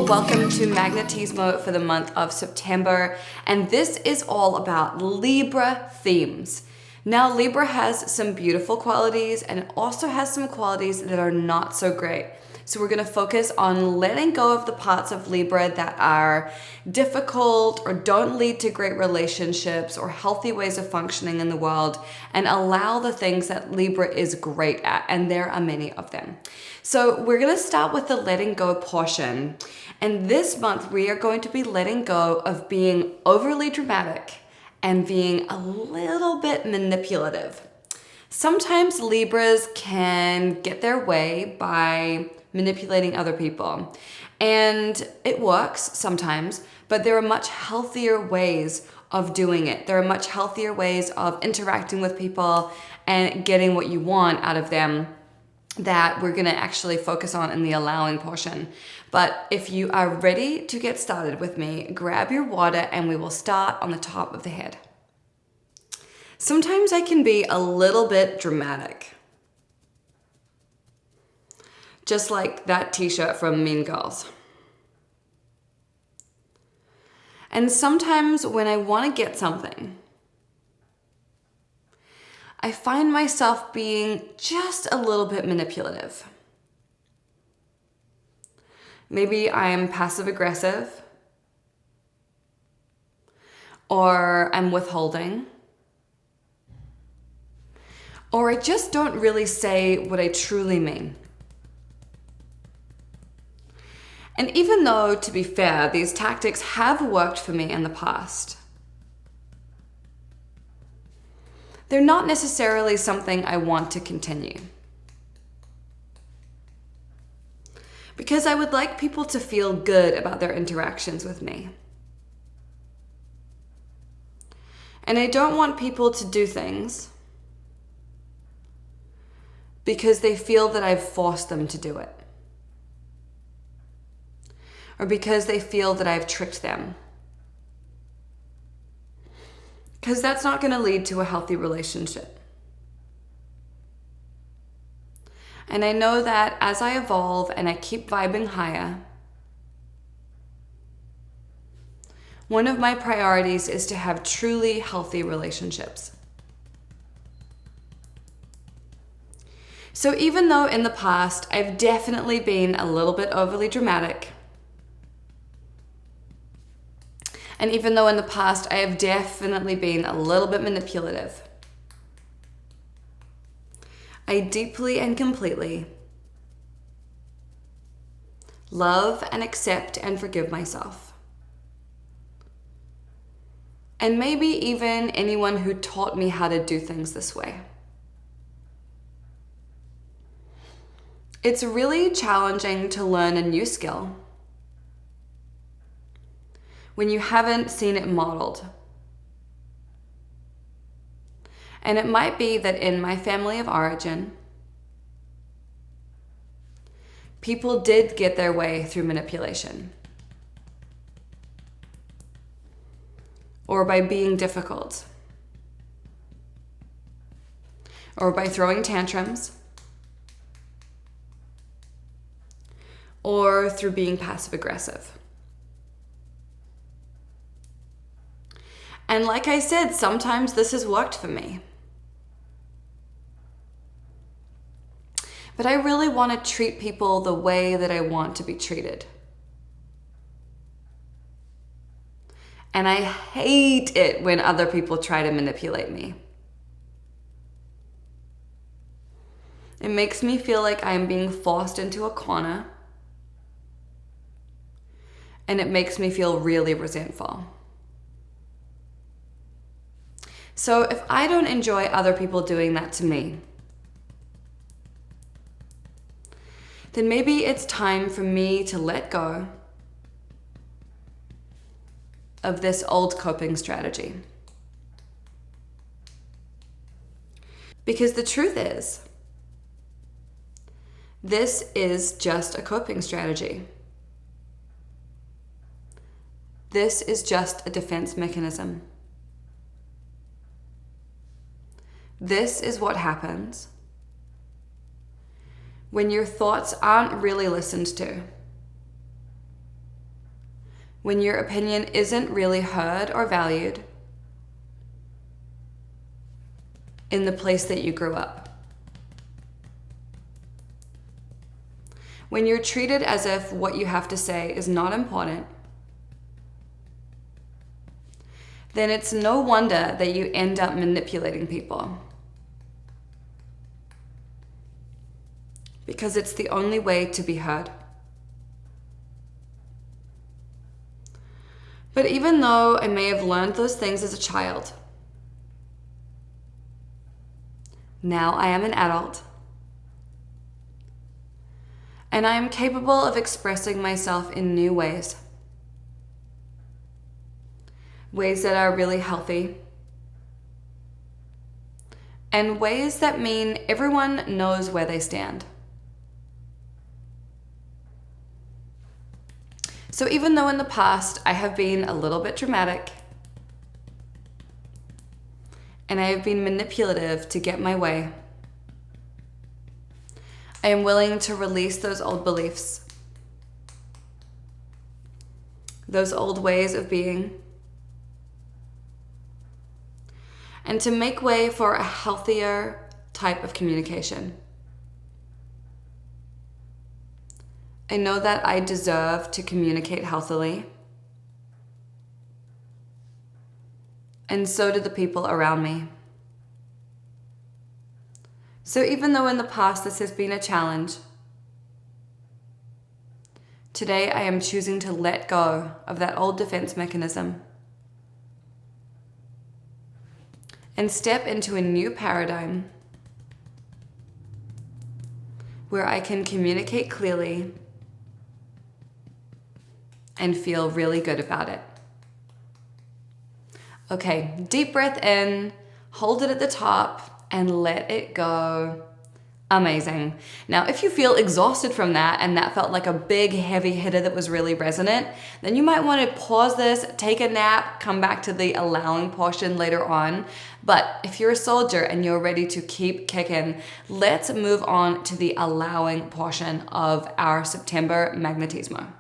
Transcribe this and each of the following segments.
welcome to Magnetismo for the month of September, and this is all about Libra themes. Now, Libra has some beautiful qualities and it also has some qualities that are not so great. So we're going to focus on letting go of the parts of Libra that are difficult or don't lead to great relationships or healthy ways of functioning in the world, and allow the things that Libra is great at, and there are many of them. So we're going to start with the letting go portion. And this month we are going to be letting go of being overly dramatic and being a little bit manipulative. Sometimes Libras can get their way by manipulating other people. And it works sometimes, but there are much healthier ways of doing it. There are much healthier ways of interacting with people and getting what you want out of them that we're going to actually focus on in the allowing portion. But if you are ready to get started with me, grab your water and we will start on the top of the head. Sometimes I can be a little bit dramatic. Just like that t-shirt from Mean Girls. And sometimes when I want to get something, I find myself being just a little bit manipulative. Maybe I'm passive aggressive, or I'm withholding, or I just don't really say what I truly mean. And even though, to be fair, these tactics have worked for me in the past, they're not necessarily something I want to continue. Because I would like people to feel good about their interactions with me. And I don't want people to do things because they feel that I've forced them to do it. Or because they feel that I've tricked them. Because that's not going to lead to a healthy relationship. And I know that as I evolve and I keep vibing higher, one of my priorities is to have truly healthy relationships. So even though in the past I've definitely been a little bit overly dramatic, and even though in the past I have definitely been a little bit manipulative, I deeply and completely love and accept and forgive myself. And maybe even anyone who taught me how to do things this way. It's really challenging to learn a new skill when you haven't seen it modeled. And it might be that in my family of origin, people did get their way through manipulation. Or by being difficult. Or by throwing tantrums. Or through being passive aggressive. And like I said, sometimes this has worked for me. But I really want to treat people the way that I want to be treated. And I hate it when other people try to manipulate me. It makes me feel like I'm being forced into a corner. And it makes me feel really resentful. So if I don't enjoy other people doing that to me, then maybe it's time for me to let go of this old coping strategy. Because the truth is, this is just a coping strategy. This is just a defense mechanism. This is what happens when your thoughts aren't really listened to. when your opinion isn't really heard or valued in the place that you grew up. When you're treated as if what you have to say is not important, then it's no wonder that you end up manipulating people. Because it's the only way to be heard. But even though I may have learned those things as a child, now I am an adult. And I am capable of expressing myself in new ways. Ways that are really healthy. And ways that mean everyone knows where they stand. So even though in the past I have been a little bit dramatic and I have been manipulative to get my way, I am willing to release those old beliefs, those old ways of being, and to make way for a healthier type of communication. I know that I deserve to communicate healthily. And so do the people around me. So even though in the past this has been a challenge, today I am choosing to let go of that old defense mechanism and step into a new paradigm where I can communicate clearly and feel really good about it. Okay, deep breath in, hold it at the top, and let it go. Amazing. Now, if you feel exhausted from that and that felt like a big heavy hitter that was really resonant, then you might want to pause this, take a nap, come back to the allowing portion later on. But if you're a soldier and you're ready to keep kicking, let's move on to the allowing portion of our September Magnetismo.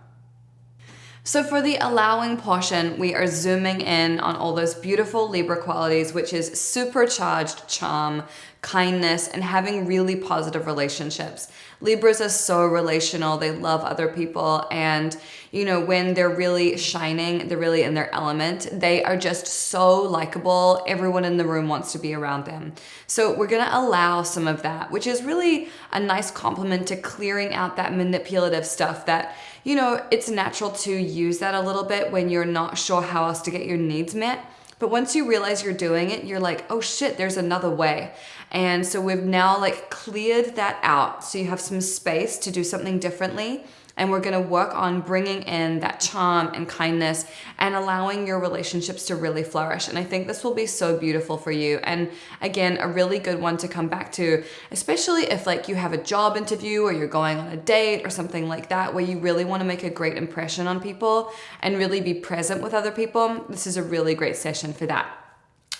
So for the allowing portion, we are zooming in on all those beautiful Libra qualities, which is supercharged charm, kindness, and having really positive relationships. Libras are so relational. They love other people. And, when they're really shining, they're really in their element. They are just so likable. Everyone in the room wants to be around them. So we're going to allow some of that, which is really a nice compliment to clearing out that manipulative stuff that, it's natural to use that a little bit when you're not sure how else to get your needs met. But once you realize you're doing it, you're like, oh shit, there's another way. And so we've now cleared that out. So you have some space to do something differently. And we're going to work on bringing in that charm and kindness and allowing your relationships to really flourish. And I think this will be so beautiful for you. And again, a really good one to come back to, especially if you have a job interview or you're going on a date or something like that, where you really want to make a great impression on people and really be present with other people. This is a really great session for that.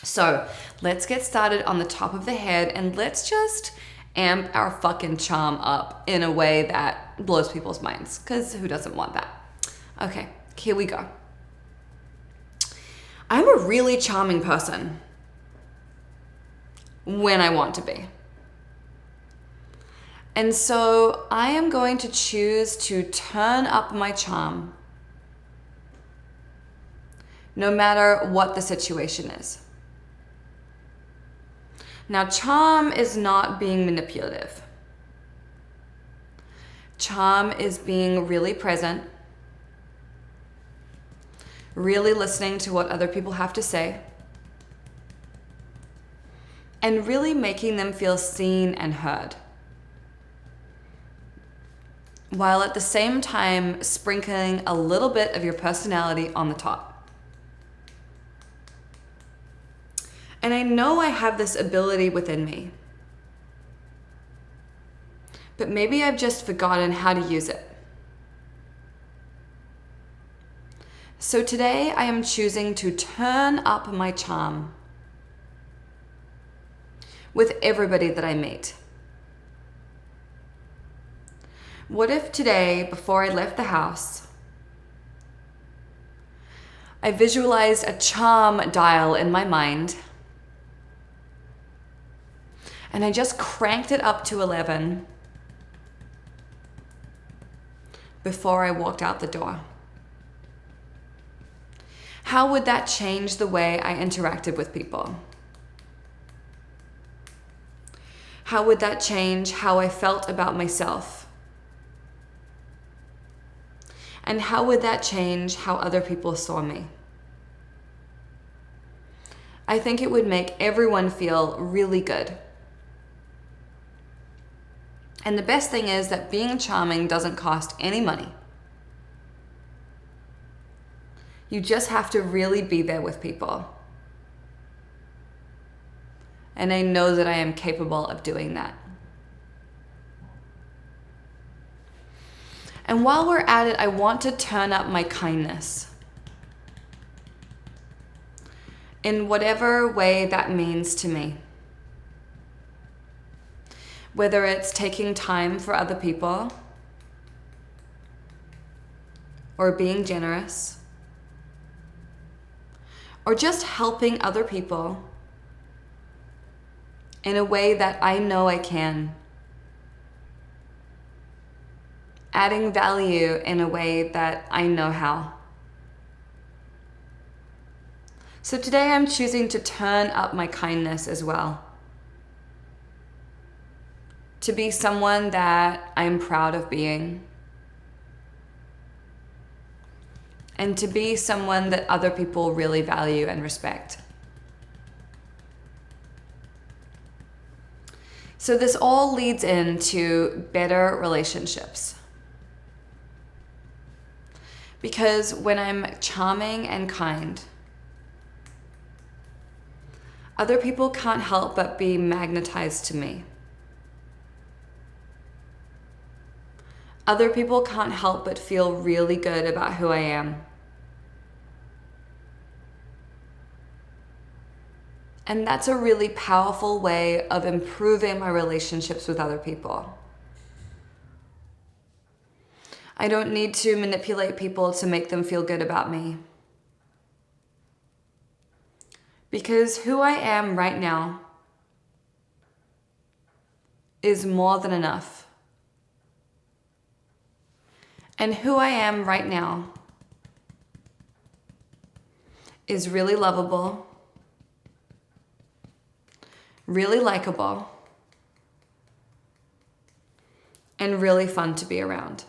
So let's get started on the top of the head and let's just amp our fucking charm up in a way that blows people's minds, because who doesn't want that? Okay, here we go. I'm a really charming person when I want to be. And so I am going to choose to turn up my charm no matter what the situation is. Now, charm is not being manipulative. Charm is being really present, really listening to what other people have to say, and really making them feel seen and heard, while at the same time sprinkling a little bit of your personality on the top. And I know I have this ability within me, but maybe I've just forgotten how to use it. So today I am choosing to turn up my charm with everybody that I meet. What if today, before I left the house, I visualized a charm dial in my mind, and I just cranked it up to 11 before I walked out the door. How would that change the way I interacted with people? How would that change how I felt about myself? And how would that change how other people saw me? I think it would make everyone feel really good. And the best thing is that being charming doesn't cost any money. You just have to really be there with people. And I know that I am capable of doing that. And while we're at it, I want to turn up my kindness. In whatever way that means to me. Whether it's taking time for other people, or being generous, or just helping other people in a way that I know I can. Adding value in a way that I know how. So today I'm choosing to turn up my kindness as well. To be someone that I'm proud of being. And to be someone that other people really value and respect. So this all leads into better relationships. Because when I'm charming and kind, other people can't help but be magnetized to me. Other people can't help but feel really good about who I am. And that's a really powerful way of improving my relationships with other people. I don't need to manipulate people to make them feel good about me. Because who I am right now is more than enough. And who I am right now is really lovable, really likable, and really fun to be around.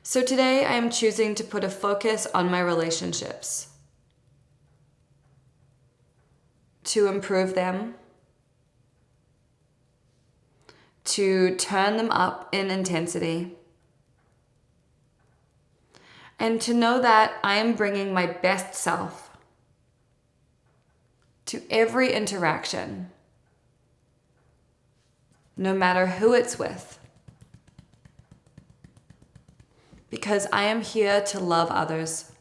So today I am choosing to put a focus on my relationships, to improve them, to turn them up in intensity, and to know that I am bringing my best self to every interaction, no matter who it's with, because I am here to love others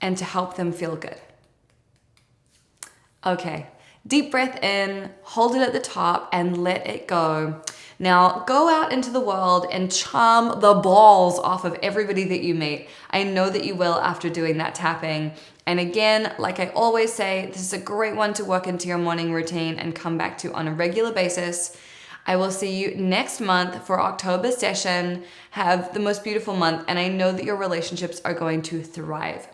and to help them feel good. Okay, deep breath in, hold it at the top, and let it go. Now, go out into the world and charm the balls off of everybody that you meet. I know that you will after doing that tapping. And again, like I always say, this is a great one to work into your morning routine and come back to on a regular basis. I will see you next month for October session. Have the most beautiful month, and I know that your relationships are going to thrive.